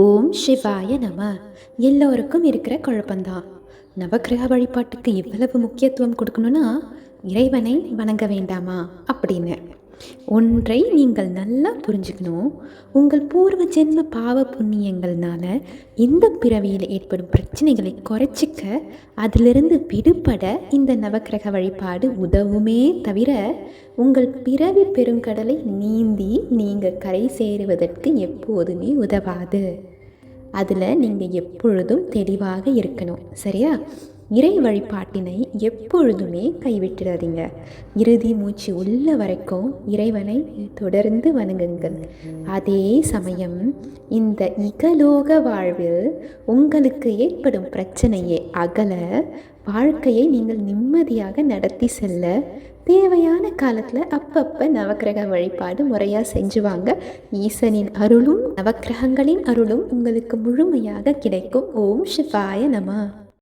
ஓம் சிவாய நம. எல்லோருக்கும் இருக்கிற குழப்பம்தான். நவக்கிரக வழிபாட்டுக்கு இவ்வளவு முக்கியத்துவம் கொடுக்கணும்னா இறைவனை வணங்க வேண்டாமா அப்படின்னு ஒன்றை நீங்கள் நல்லா புரிஞ்சுக்கணும். உங்கள் பூர்வ ஜென்ம பாவ புண்ணியங்கள்னால இந்த பிறவியில் ஏற்படும் பிரச்சனைகளை குறைச்சிக்க, அதிலிருந்து விடுபட இந்த நவக்கிரக வழிபாடு உதவுமே தவிர உங்கள் பிறவி பெருங்கடலை நீந்தி நீங்கள் கரை சேருவதற்கு எப்போதுமே உதவாது. அதில் நீங்கள் எப்பொழுதும் தெளிவாக இருக்கணும், சரியா? இறை வழிபாட்டினை எப்பொழுதுமே கைவிட்டுடாதீங்க. இறுதி மூச்சு உள்ள வரைக்கும் இறைவனை தொடர்ந்து வணங்குங்கள். அதே சமயம் இந்த இகலோக வாழ்வில் உங்களுக்கு ஏற்படும் பிரச்சனையை அகல, வாழ்க்கையை நீங்கள் நிம்மதியாக நடத்தி செல்ல தேவையான காலத்தில் அப்பப்போ நவக்கிரக வழிபாடு முறையாக செஞ்சுவாங்க. ஈசனின் அருளும் நவக்கிரகங்களின் அருளும் உங்களுக்கு முழுமையாக கிடைக்கும். ஓம் சிவாய நம.